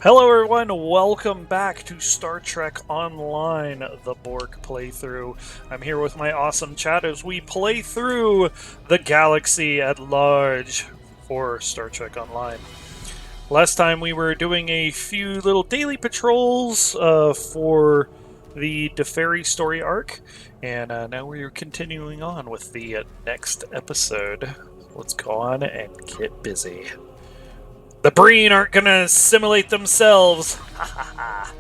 Hello everyone, welcome back to Star Trek Online, the Borg playthrough. I'm here with my awesome chat as we play through the galaxy at large for Star Trek Online. Last time we were doing a few little daily patrols for the Deferi story arc, and now we're continuing on with the next episode. Let's go on and get busy. The Breen aren't gonna assimilate themselves! Ha ha ha!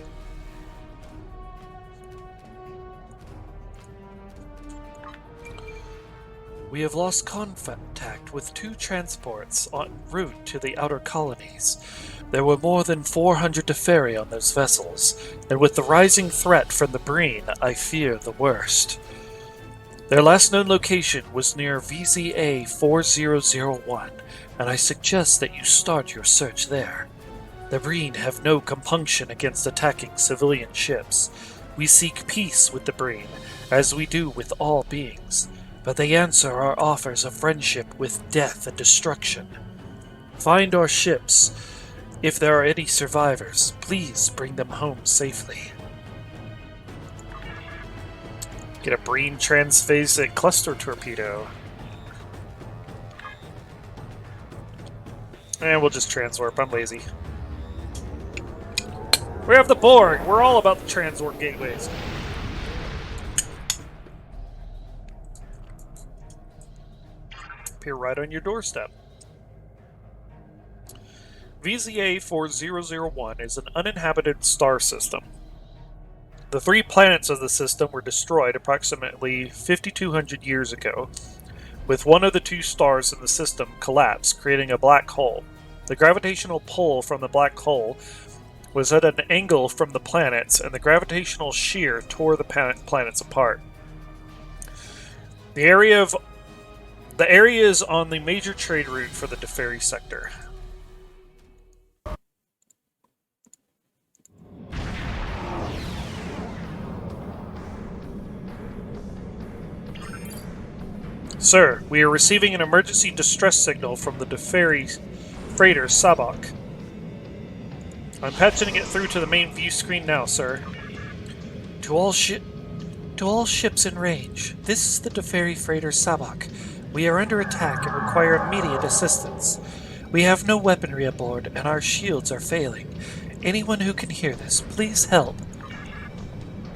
We have lost contact with 2 transports en route to the outer colonies. There were more than 400 Deferi on those vessels, and with the rising threat from the Breen, I fear the worst. Their last known location was near VZA 4001, and I suggest that you start your search there. The Breen have no compunction against attacking civilian ships. We seek peace with the Breen, as we do with all beings, but they answer our offers of friendship with death and destruction. Find our ships. If there are any survivors, please bring them home safely. Get a Breen transphasic cluster torpedo. And we'll just transwarp, I'm lazy. We have the Borg! We're all about the transwarp gateways. Appear right on your doorstep. VZA 4001 is an uninhabited star system. The 3 planets of the system were destroyed approximately 5,200 years ago, with one of the 2 stars in the system collapse, creating a black hole. The gravitational pull from the black hole was at an angle from the planets, and the gravitational shear tore the planets apart. The area is on the major trade route for the Deferi sector. Sir, we are receiving an emergency distress signal from the Deferi freighter Sabak. I'm patching it through to the main view screen now, sir. To all ships in range, this is the Deferi freighter Sabak. We are under attack and require immediate assistance. We have no weaponry aboard, and our shields are failing. Anyone who can hear this, please help.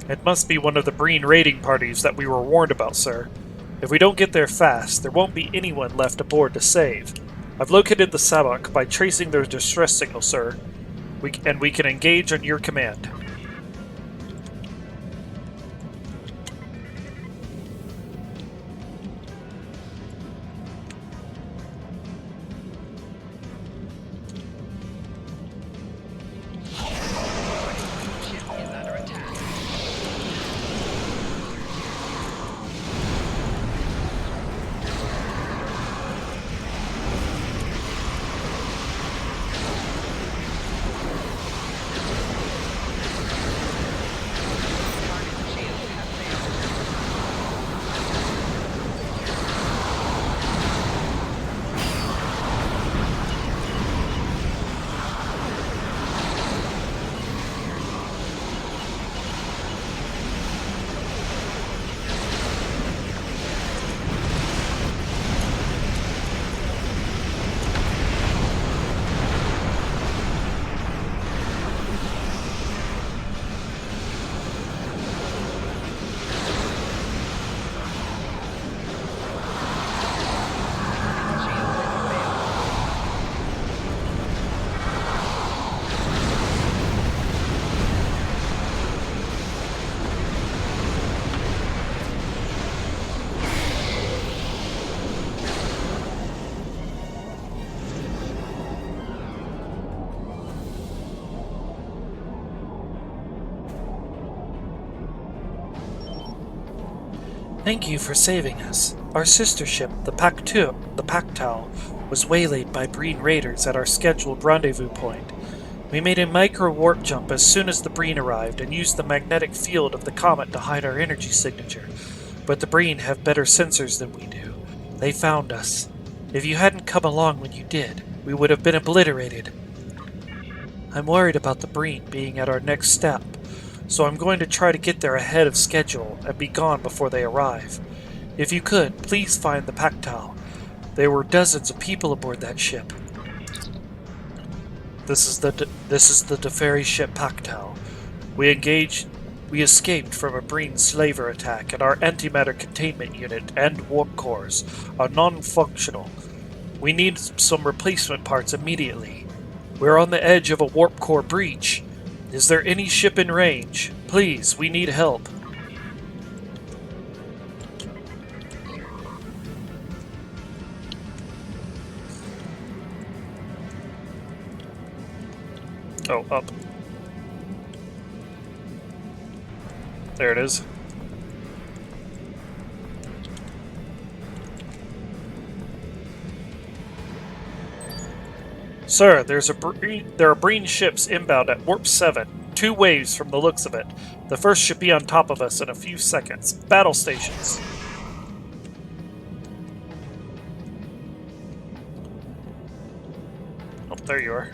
It must be one of the Breen raiding parties that we were warned about, sir. If we don't get there fast, there won't be anyone left aboard to save. I've located the Sabak by tracing their distress signal, sir. We can engage on your command. Thank you for saving us. Our sister ship, the Pactal, was waylaid by Breen raiders at our scheduled rendezvous point. We made a micro-warp jump as soon as the Breen arrived and used the magnetic field of the comet to hide our energy signature. But the Breen have better sensors than we do. They found us. If you hadn't come along when you did, we would have been obliterated. I'm worried about the Breen being at our next step, so I'm going to try to get there ahead of schedule and be gone before they arrive. If you could, please find the Pactau. There were dozens of people aboard that ship. This is the Deferi ship Pactau. We escaped from a Breen slaver attack, and our antimatter containment unit and warp cores are non-functional. We need some replacement parts immediately. We're on the edge of a warp core breach. Is there any ship in range? Please, we need help. Oh, up. There it is. Sir, there are Breen ships inbound at Warp 7. 2 waves from the looks of it. The first should be on top of us in a few seconds. Battle stations. Oh, there you are.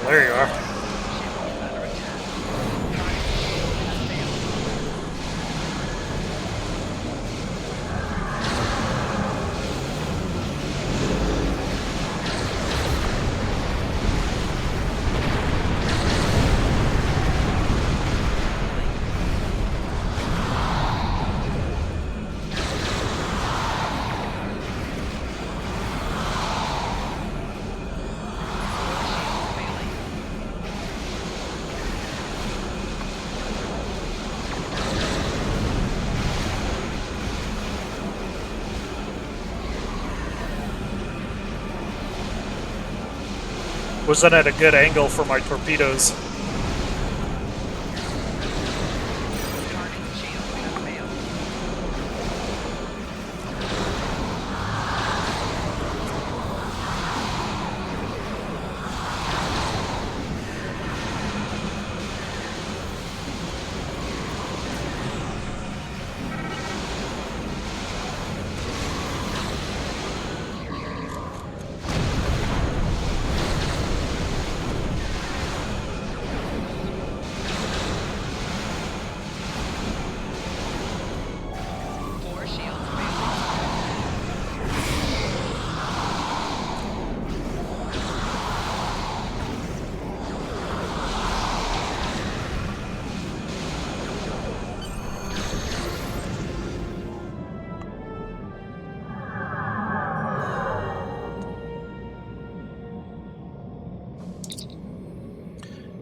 There you are. Was that at a good angle for my torpedoes?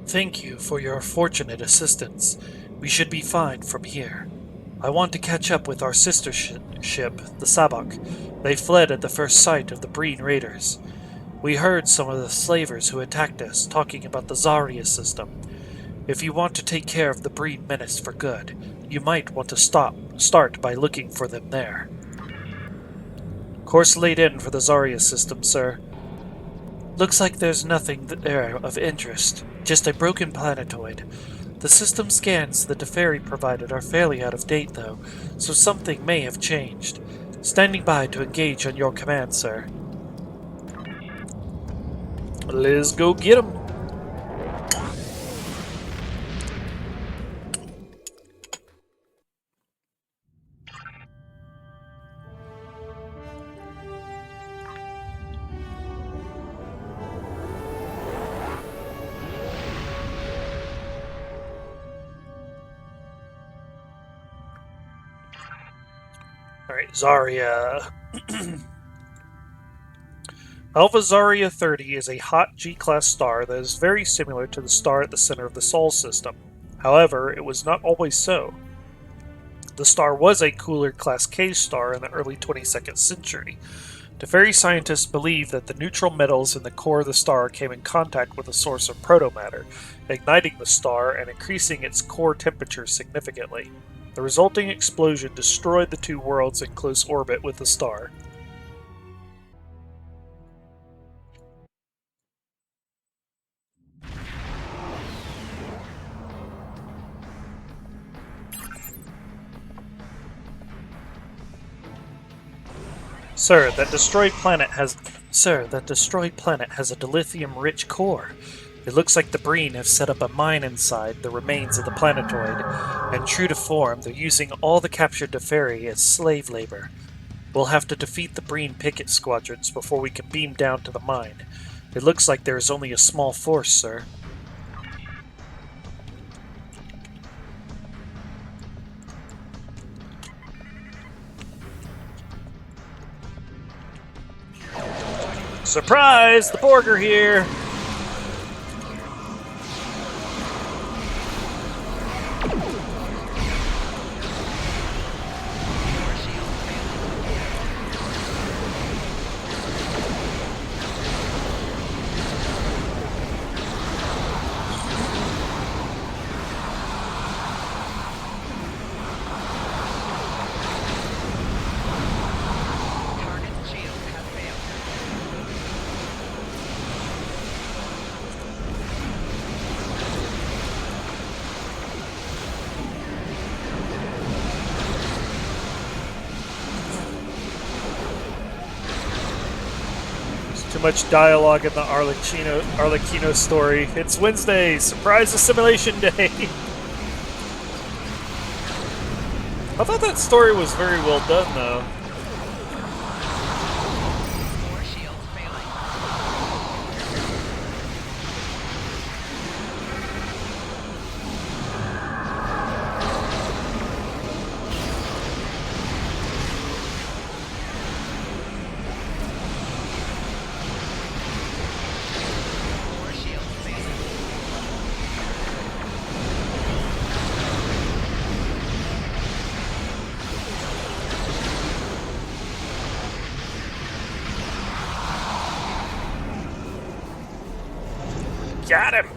Thank you for your fortunate assistance. We should be fine from here. I want to catch up with our sister ship, the Sabak. They fled at the first sight of the Breen raiders. We heard some of the slavers who attacked us talking about the Zarya system. If you want to take care of the Breen menace for good, you might want to start by looking for them there. Course laid in for the Zarya system, sir. Looks like there's nothing there of interest, just a broken planetoid. The system scans the Deferi provided are fairly out of date, though, so something may have changed. Standing by to engage on your command, sir. Let's go get him. Alright, Zarya. Alpha Zarya 30 is a hot G-class star that is very similar to the star at the center of the Sol system. However, it was not always so. The star was a cooler Class K star in the early 22nd century. Teferi scientists believe that the neutral metals in the core of the star came in contact with a source of protomatter, igniting the star and increasing its core temperature significantly. The resulting explosion destroyed the two worlds in close orbit with the star. Sir, that destroyed planet has a dilithium-rich core. It looks like the Breen have set up a mine inside the remains of the planetoid, and true to form, they're using all the captured Teferi as slave labor. We'll have to defeat the Breen picket squadrons before we can beam down to the mine. It looks like there is only a small force, sir. Surprise! The Borg are here! Too much dialogue in the Arlecchino story. It's Wednesday, surprise assimilation day. I thought that story was very well done, though. Got him!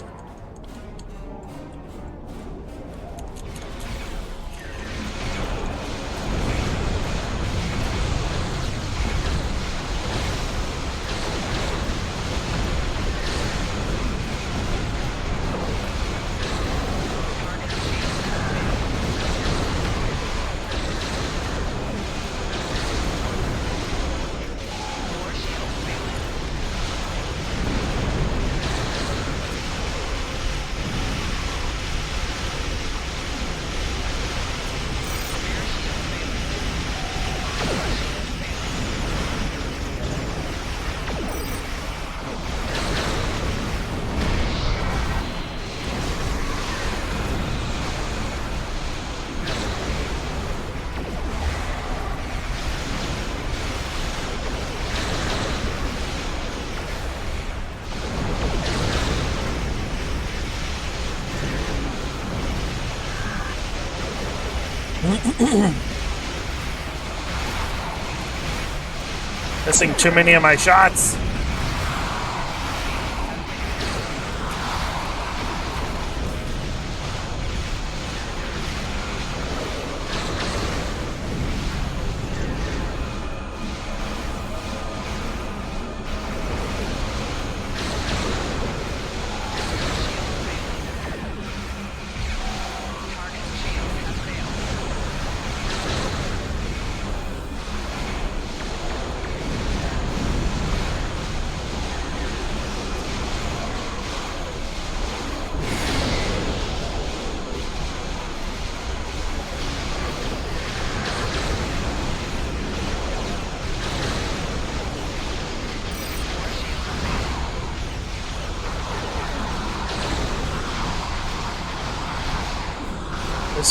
Missing too many of my shots.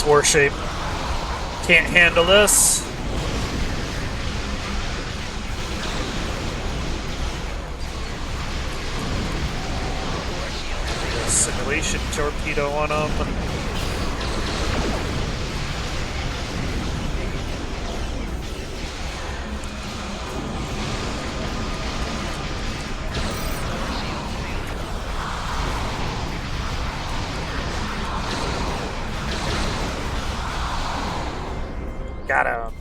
This warship can't handle this. Simulation torpedo on them. Got him.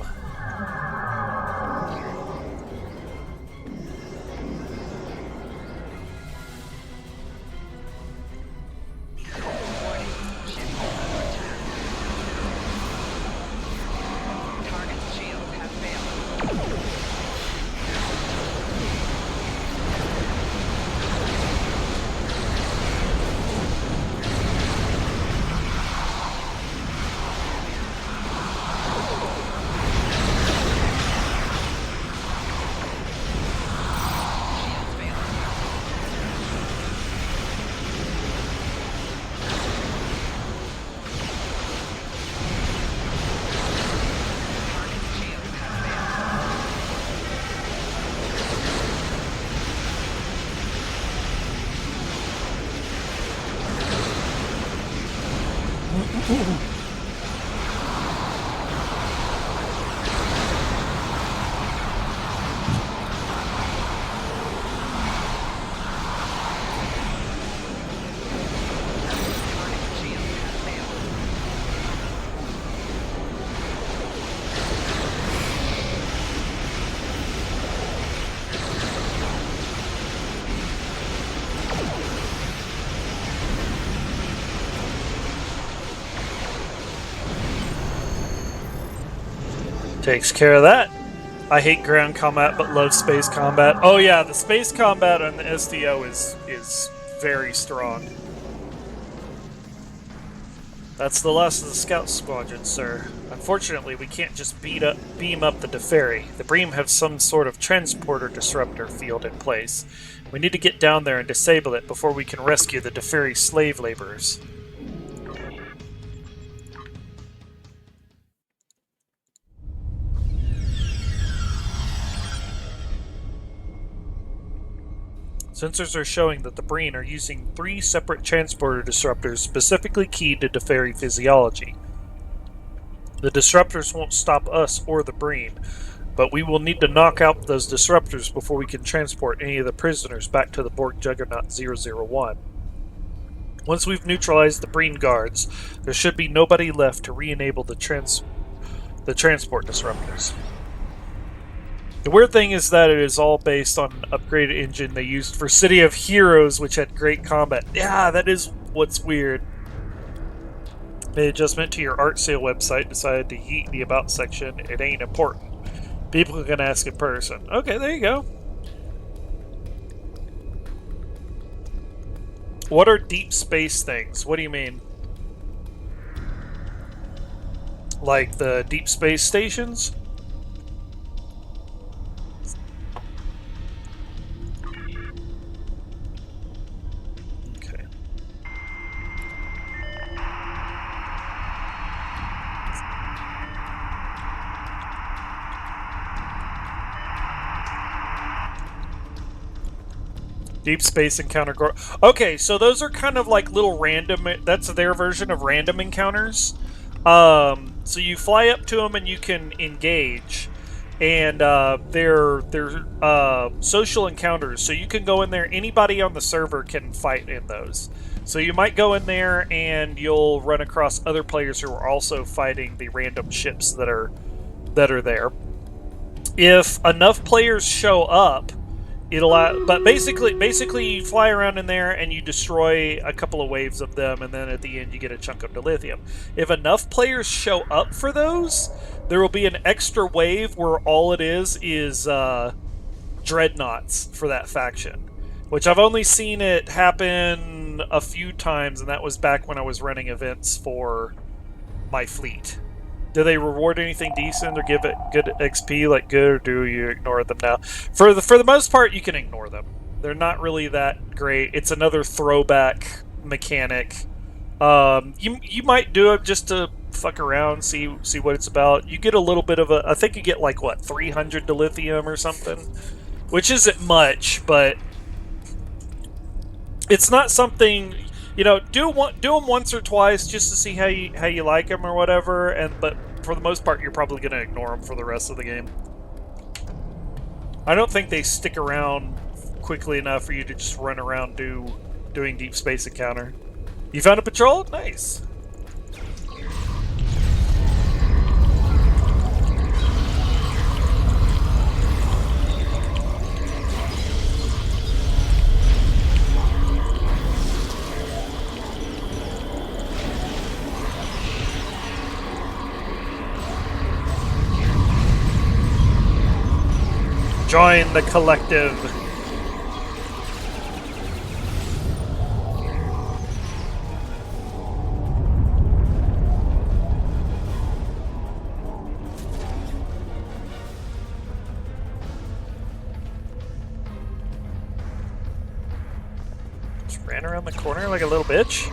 Takes care of that. I hate ground combat but love space combat. Oh yeah, the space combat on the SDO is very strong. That's the loss of the scout squadron, sir. Unfortunately, we can't just beam up the Deferi. The Bream have some sort of transporter disruptor field in place. We need to get down there and disable it before we can rescue the Deferi slave laborers. Sensors are showing that the Breen are using 3 separate transporter disruptors specifically keyed to Deferi physiology. The disruptors won't stop us or the Breen, but we will need to knock out those disruptors before we can transport any of the prisoners back to the Borg Juggernaut 001. Once we've neutralized the Breen guards, there should be nobody left to re-enable the transport disruptors. The weird thing is that it is all based on an upgraded engine they used for City of Heroes, which had great combat. Yeah, that is what's weird. Made adjustment to your art sale website, decided to yeet the about section. It ain't important. People can ask in person. Okay, there you go. What are deep space things? What do you mean? Like the deep space stations? Deep Space Encounter. Okay, so those are kind of like little random. That's their version of random encounters. So you fly up to them and you can engage, and they're social encounters. So you can go in there. Anybody on the server can fight in those. So you might go in there and you'll run across other players who are also fighting the random ships that are there. If enough players show up, but basically you fly around in there and you destroy a couple of waves of them, and then at the end you get a chunk of dilithium. If enough players show up for those, there will be an extra wave where all it is dreadnoughts for that faction, which I've only seen it happen a few times, and that was back when I was running events for my fleet. Do they reward anything decent or give it good XP, like good, or do you ignore them now? For the most part, you can ignore them. They're not really that great. It's another throwback mechanic. You might do it just to fuck around, see what it's about. You get a little bit of a, I think you get like what, 300 dilithium or something, which isn't much, but it's not something, you know, do them once or twice just to see how you like them or whatever, and but for the most part you're probably going to ignore them for the rest of the game. I don't think they stick around quickly enough for you to just run around doing deep space encounter. You found a patrol? Nice. Join the collective. Just ran around the corner like a little bitch.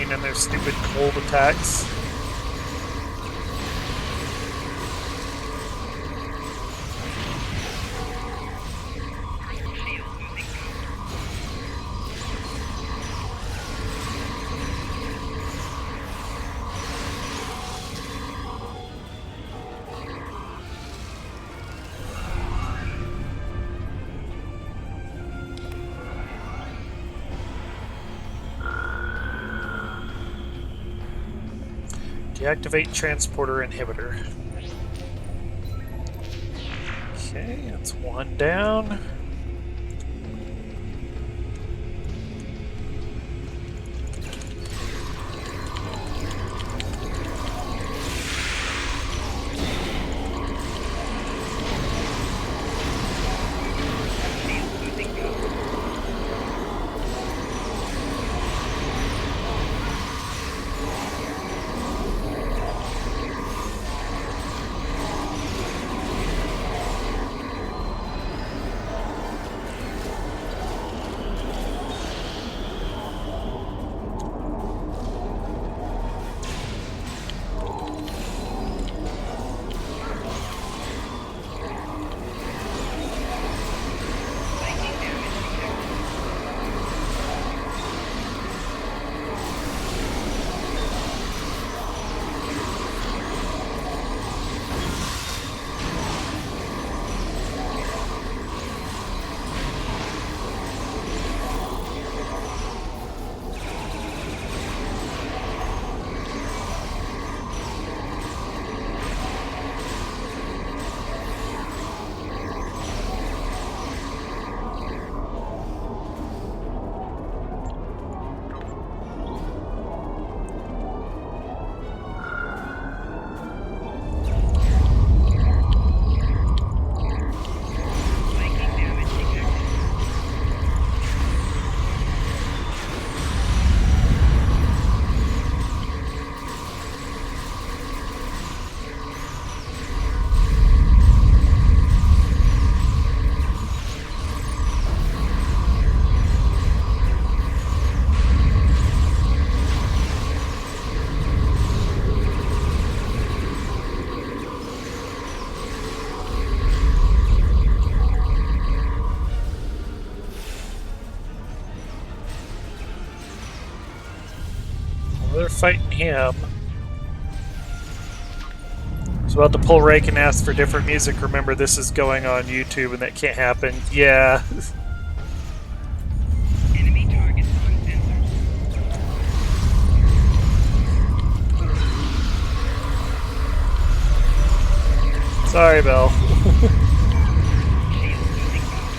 And their stupid cold attacks. Deactivate transporter inhibitor. Okay, that's one down. fighting him. I was about to pull Rake and ask for different music. Remember, this is going on YouTube and that can't happen. Yeah. Enemy targets uncensored. Sorry, Belle. Shield losing power.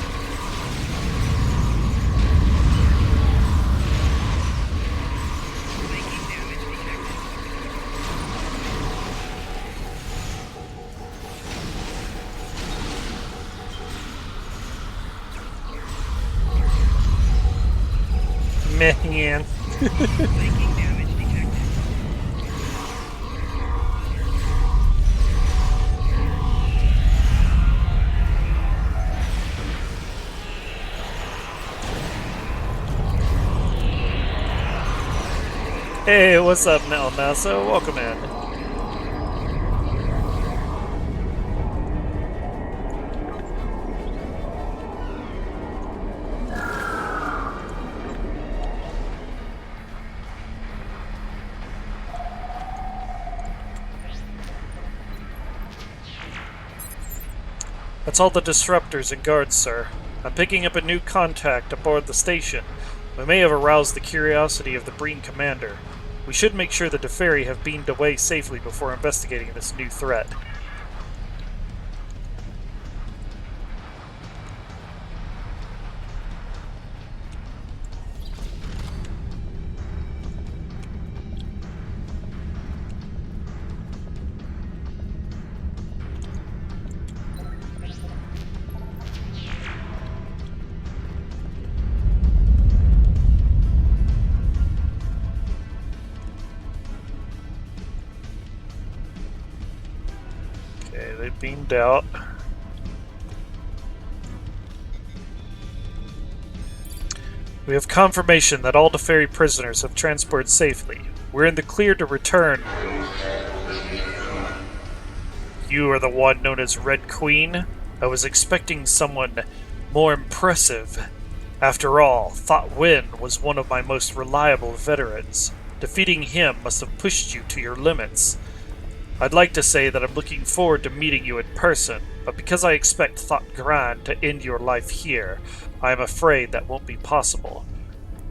Making damage detected. Man. Making damage detected. Hey, what's up, El Naso? Welcome in. That's all the disruptors and guards, sir. I'm picking up a new contact aboard the station. We may have aroused the curiosity of the Breen commander. We should make sure the Deferi have beamed away safely before investigating this new threat. Okay, they beamed out. We have confirmation that all Deferi prisoners have transported safely. We're in the clear to return. You are the one known as Red Queen? I was expecting someone more impressive. After all, Thought Win was one of my most reliable veterans. Defeating him must have pushed you to your limits. I'd like to say that I'm looking forward to meeting you in person, but because I expect Thought Gran to end your life here, I am afraid that won't be possible.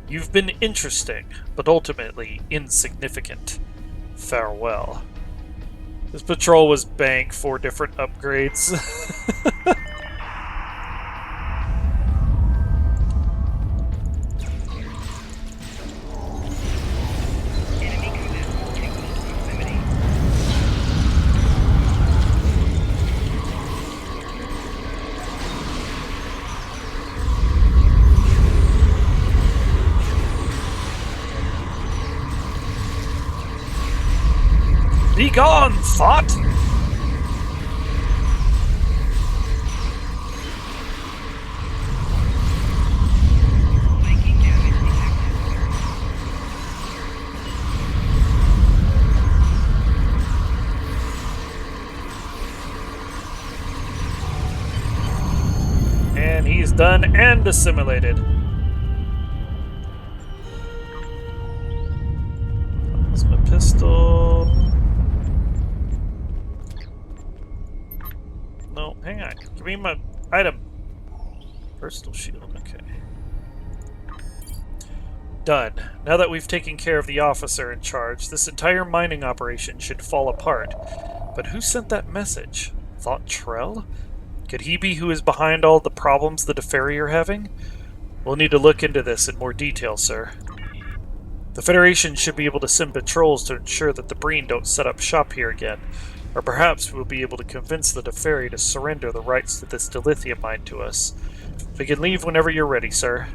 You've been interesting, but ultimately insignificant. Farewell. This patrol was bank 4 different upgrades. Enemy command in close proximity. Be gone, Thought! Making damage detected. And he's done and assimilated. That's my pistol. No, hang on. Give me my item. Personal shield, okay. Done. Now that we've taken care of the officer in charge, this entire mining operation should fall apart. But who sent that message? Thought Trell? Could he be who is behind all the problems the Deferi are having? We'll need to look into this in more detail, sir. The Federation should be able to send patrols to ensure that the Breen don't set up shop here again. Or perhaps we'll be able to convince the Deferi to surrender the rights to this dilithium mine to us. We can leave whenever you're ready, sir.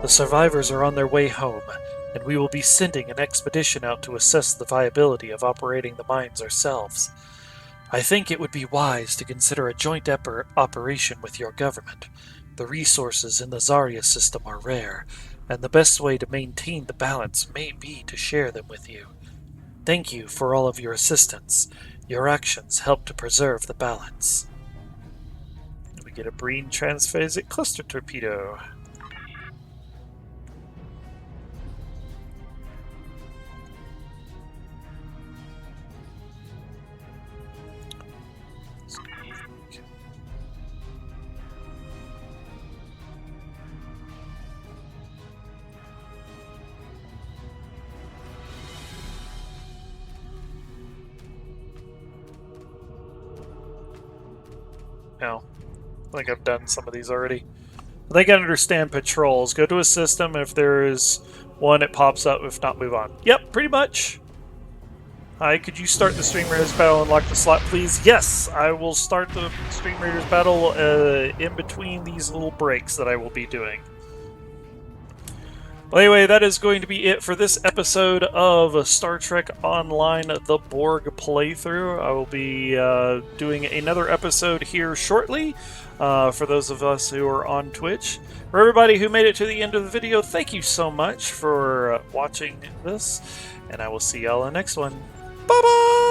The survivors are on their way home, and we will be sending an expedition out to assess the viability of operating the mines ourselves. I think it would be wise to consider a joint operation with your government. The resources in the Zarya system are rare, and the best way to maintain the balance may be to share them with you. Thank you for all of your assistance. Your actions help to preserve the balance. We get a Breen transphasic cluster torpedo. No. I think I've done some of these already. I think I understand patrols. Go to a system, and if there is one, it pops up. If not, move on. Yep, pretty much. Hi, could you start the Stream Raiders battle and lock the slot, please? Yes, I will start the Stream Raiders battle in between these little breaks that I will be doing. Well, anyway, that is going to be it for this episode of Star Trek Online, the Borg playthrough. I will be doing another episode here shortly for those of us who are on Twitch. For everybody who made it to the end of the video, thank you so much for watching this, and I will see y'all in the next one. Bye-bye!